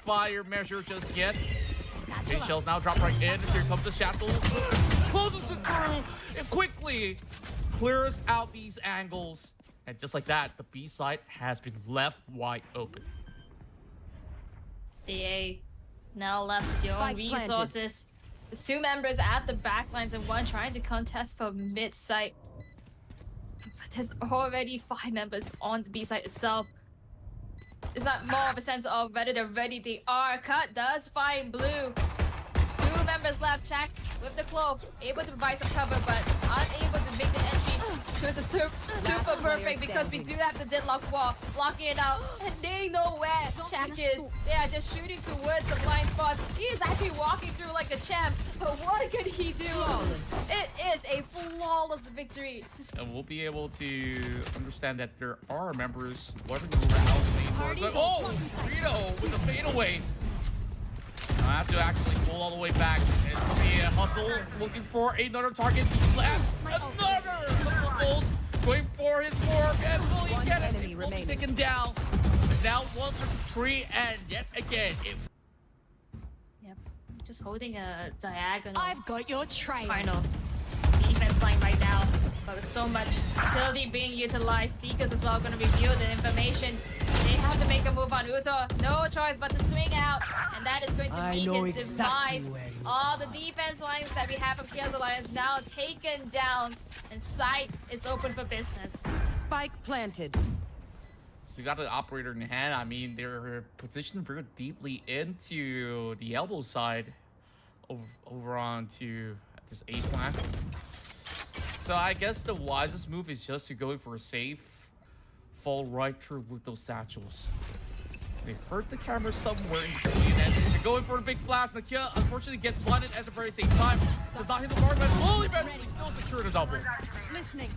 fire measure just yet. Big shells now drop right in. Here comes the shackles. Closes it through and quickly clears out these angles. And just like that, the B side has been left wide open. CA now left with your own resources. There's two members at the back lines and one trying to contest for mid site. But there's already 5 members on the B site itself. It's not more of a sense of whether they're ready. They are. Cut does find blue. 2 members left. Check with the clove. Able to provide some cover, but unable to make the entry to the super perfect because we do have the deadlock wall blocking it out. And they know where Check is. They are just shooting towards the blind spots. He is actually walking through like a champ. But what can he do? It is a flawless victory. And we'll be able to understand that there are members wandering around. Oh, Rito with a fadeaway. Now has to actually pull all the way back and see a hustle, looking for another target. He's left another balls, going for his fork, and will he get it? He will be taken down. Now 1 for 3, and yet again it. Yep, just holding a diagonal. I've got your trail. Final defense line right now, but with so much utility being utilized, Seekers as well going to reveal the information. They have to make a move on Uto. No choice but to swing out, and that is going to be his demise. All the defense lines that we have from Chaos Alliance now taken down, and site is open for business. Spike planted. So you got the operator in hand. I mean, they're positioned very deeply into the elbow side, over onto this A plant. So I guess the wisest move is just to go for a safe. Fall right through with those satchels. They hurt the camera somewhere in between, and they're going for a big flash. Nakia unfortunately gets blinded at the very same time. Does not hit the mark, but will eventually still secure the double. Listening.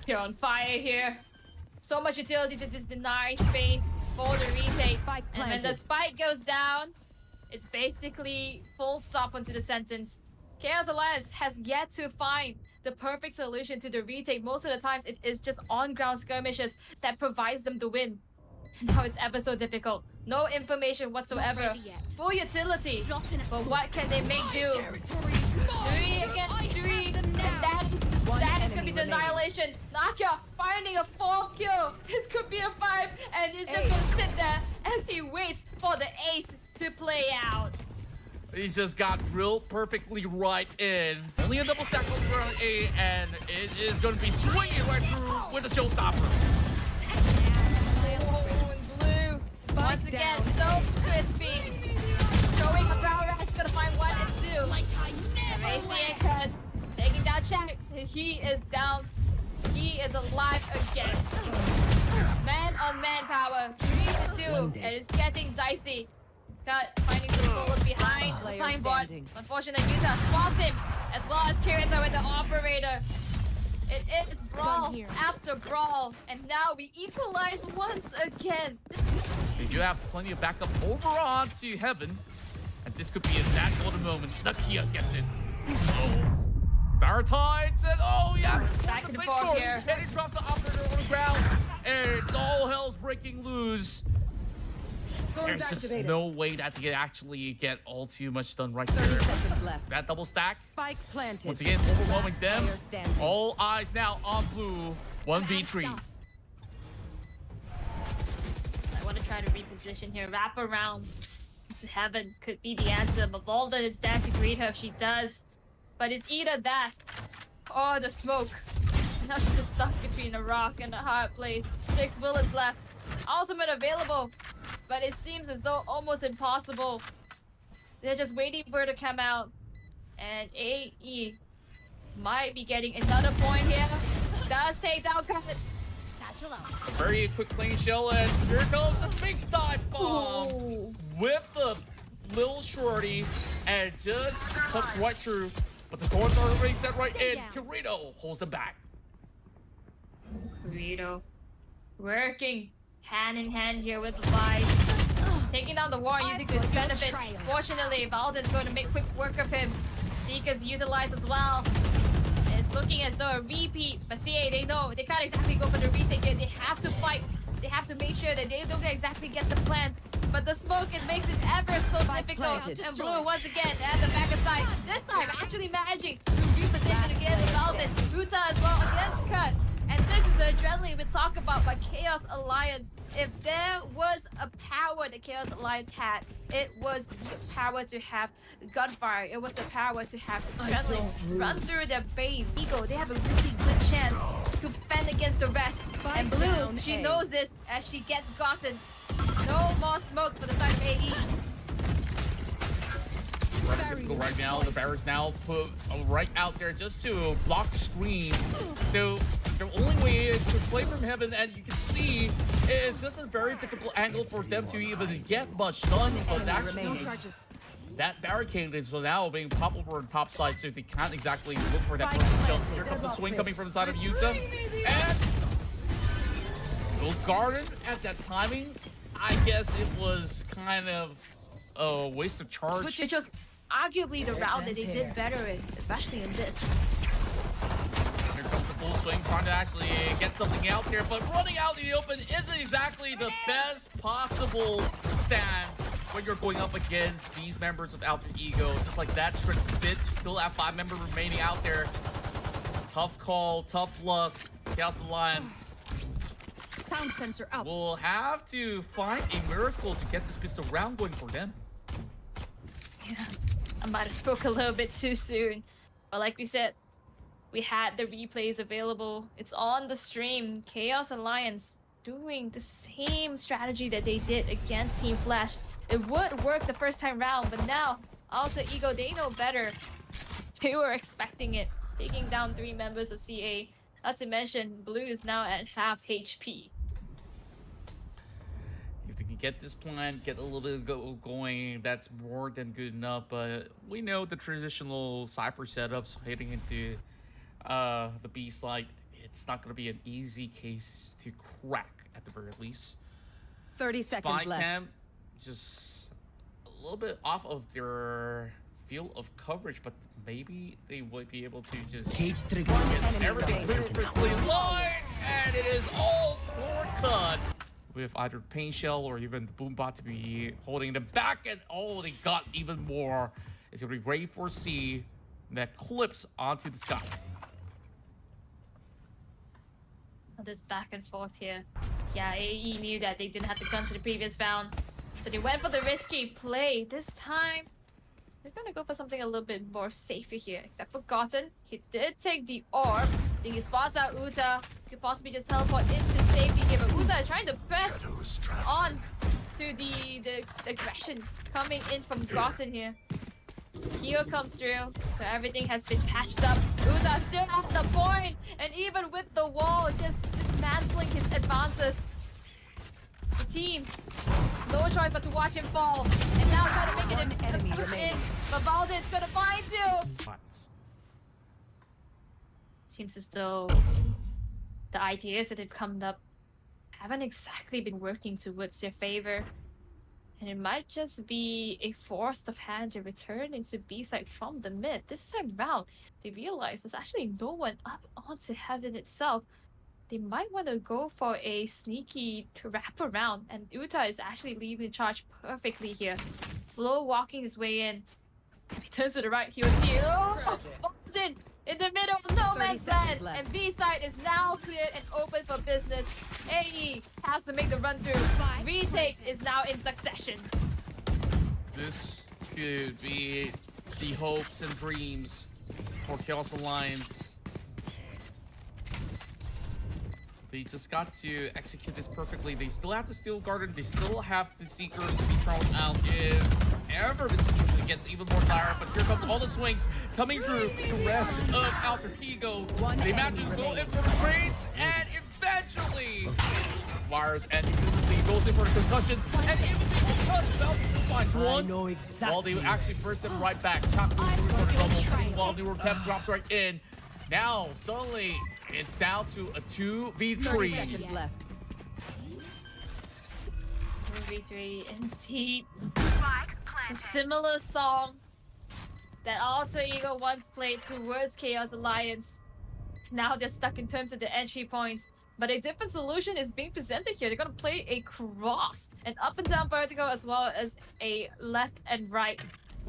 You're on fire here. So much utility to just deny space for the retake. And when the spike goes down, it's basically full stop onto the sentence. Chaos Alliance has yet to find the perfect solution to the retake. Most of the times it is just on-ground skirmishes that provides them the win. And now it's ever so difficult. No information whatsoever. Full utility. But what can they make do? 3 against 3. And that is gonna be the Annihilation. Nakia finding a 4th kill. This could be a 5. And he's just gonna sit there as he waits for the ace to play out. He just got drilled perfectly right in. Only a double stack over on A, and it is going to be swinging right through with a showstopper. Oh, and blue. Once again, so crispy. Showing a power is going to find 1 and 2. Racing because taking down Check. He is down. He is alive again. Man on man power. 3 to 2. It is getting dicey. Cut, finding the solos behind the signboard. Unfortunately, Utah spots him, as well as Kirito with the operator. It is brawl after brawl, and now we equalize once again. They do have plenty of backup over onto Heaven, and this could be a that golden moment. Nakia gets it. Oh, Dire Tides, and oh yes, back and forth here. Kenny drops the operator on the ground, and it's all hell's breaking loose. There's just no way that they can actually get all too much done right there. 30 seconds left. That double stack. Spike planted. Once again, overwhelming them. All eyes now on blue. 1v3. I want to try to reposition here. Wrap around to Heaven could be the answer. Mavalda is there to greet her if she does. But it's either that or the smoke. Now she's just stuck between a rock and a hard place. 6 bullets left. Ultimate available. But it seems as though almost impossible. They're just waiting for it to come out. And AE might be getting another point here. Does take down Cut. A very quick clean shell, and here comes a big dive bomb. Ooh. With the little shorty, and just cuts right through. But the doors are already set right in. Kirito holds them back. Kirito working hand in hand here with the Vice. Taking down the war using to his benefit. Fortunately, Valden's going to make quick work of him. Seekers utilized as well. It's looking as though a repeat, but CA, they know they can't exactly go for the retake here. They have to fight. They have to make sure that they don't exactly get the plans. but the smoke, it makes it ever so difficult. planted. And Blue once again at the back side. This time actually managing to reposition against Velvet. Uta as well against Cut. And this is the adrenaline we talk about by Chaos Alliance. If there was a power that Chaos Alliance had, it was the power to have gunfire. It was the power to have adrenaline run through their base. Eagle, they have a really good chance to fend against the rest. And Blue, down she A. knows this as she gets gotten. No more smokes for the side of AE. Rather difficult right now. The barracks now put right out there just to block screens. So the only way is to play from heaven, and you can see it's just a very difficult angle for them to even get much done. But actually, No charges. that barricade is now being popped over on the top side, so they can't exactly look for that perfect jump. Here comes a swing coming from the side of Utah, and Gold Garden at that timing. I guess it was kind of a waste of charge. Which was arguably the round that they did better in, especially in this. Here comes the full swing, trying to actually get something out there, but running out in the open isn't exactly the best possible stance when you're going up against these members of Alter Ego. Just like that trick fits, you still have 5 members remaining out there. Tough call, tough luck. Chaos Alliance Sound sensor up. will have to find a miracle to get this pistol round going for them. Yeah, I might have spoke a little bit too soon. But like we said, we had the replays available. It's on the stream. Chaos Alliance doing the same strategy that they did against Team Flash. It would work the first time round, but now Alter Ego, they know better. They were expecting it. Taking down 3 members of CA. Not to mention, Blue is now at half HP. If they can get this plan, get a little bit going, that's more than good enough. But we know the traditional Cypher setups heading into the B side, it's not going to be an easy case to crack at the very least. 30 seconds Spy left. Cam just a little bit off of their field of coverage, but maybe they would be able to just get everything perfectly lined, and it is all for Cut. With either Pain Shell or even the Boombot to be holding them back, and oh, they got even more. It's gonna be ready for C that clips onto the sky. This back and forth here. Yeah, AE knew that they didn't have the guns to the previous round, so they went for the risky play. This time, they're gonna go for something a little bit more safer here. Except for Gotten, he did take the orb. I think he spots out Uta. Could possibly just teleport into safety here, but Uta is trying to press on to the aggression coming in from Gotten here. Heal comes through, so everything has been patched up. Uta still at the point, and even with the wall just dismantling his advances. The team, no choice but to watch him fall, and now try to make it a push in, but Valden's gonna find you. Seems as though the ideas that have come up haven't exactly been working towards their favor. And it might just be a force of hand to return into B-side from the mid. This time round, they realize there's actually no one up onto heaven itself. They might want to go for a sneaky wrap around, and Uta is actually leading the charge perfectly here. Slow walking his way in. If he turns to the right, he will see Boston in the middle of no man's land, and B-side is now cleared and open for business. AE has to make the run through. Retake is now in succession. This could be the hopes and dreams for Chaos Alliance. They just got to execute this perfectly. They still have to steal Garden. They still have the Seekers to be thrown out if ever the situation gets even more dire. But here comes all the swings coming through the rest of Alter Ego. They imagine go in for the trades, and eventually wires and he goes in for a concussion, and even because Falcon finds one, while they actually burst them right back. Top while the Tap drops right in. Now, suddenly, it's down to a 2v3. 30 seconds left. 2v3 indeed. A similar song that Alter Ego once played towards Chaos Alliance. Now they're stuck in terms of the entry points. But a different solution is being presented here. They're gonna play a cross, an up and down vertical as well as a left and right.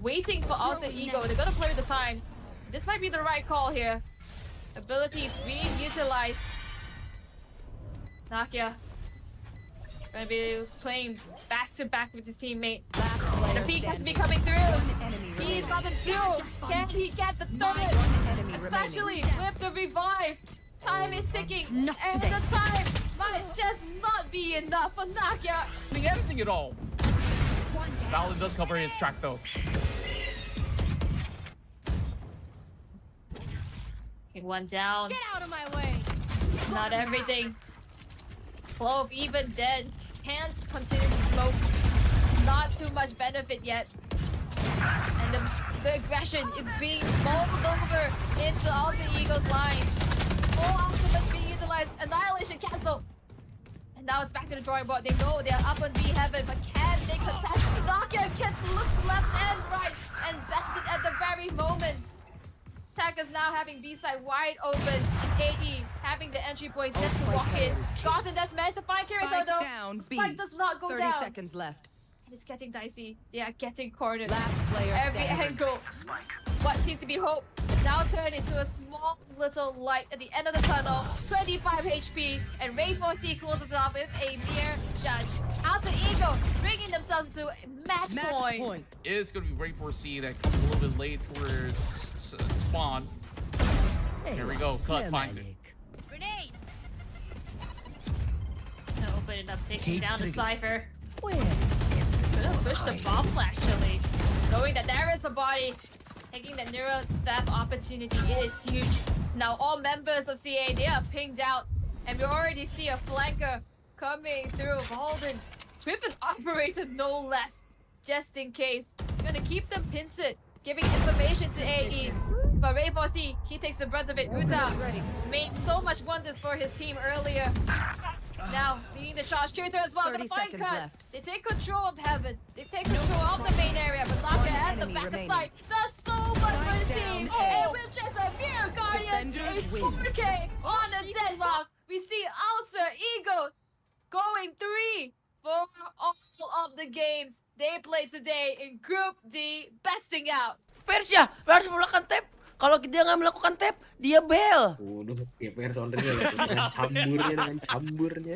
Waiting for Alter Ego. They're gonna play the time. This might be the right call here. Abilities being utilized. Nakia gonna be playing back to back with his teammate. And the peak has to be coming through. He's got the two. Can he get the third? Especially with the revive. Time is ticking. And the time might just not be enough for Nakia. Doing everything at all. Valorant does cover his track though. Okay, one down. Get out of my way. Not everything. Clove even dead. Hands continue to smoke. Not too much benefit yet. And the aggression is being bowled over into Alter Ego's line. Full ultimate being utilized. Annihilation cancel. And now it's back to the drawing board. They know they're up on B heaven, but can they contest? Nakia gets looked left and right and bested at the very moment. Attackers now having B-side wide open. AE having the entry points just to walk in. Gotten does manage to find Kirito Spike though. down, B. Spike does not go 30 down. seconds left. And it's getting dicey. They are getting cornered. Last player Every standing. angle. What seemed to be hope now turned into a small little light at the end of the tunnel. 25 HP. And Ray4C closes off with a mere judge. Alter Ego bringing themselves to match point. It is going to be Ray4C that comes a little bit late for his spawn. Here we go. Cut finds it. Grenade! Gonna open it up, taking down the Cypher. Gonna push the bomb actually. Knowing that there is a body. Taking the neural theft opportunity, it is huge. Now all members of CA, they are pinged out. And we already see a flanker coming through. Holden with an operator no less. Just in case. Gonna keep them pinced. Giving information to AE. But Ray4C, he takes the brunt of it. Uta made so much wonders for his team earlier. Now, leading the charge. Traitor as well. Gonna find cut. They take control of heaven. They take control of the main area. But Nakia at the back of sight. Does so much for his team. And with just a mere Guardian, a 4K on the deadlock. We see Alter Ego going 3 for all of the games they played today in Group D, besting out. Persya, harus melakukan tap. Kalau dia nggak melakukan tap, dia bel. Waduh, ya personilnya dengan camburnya.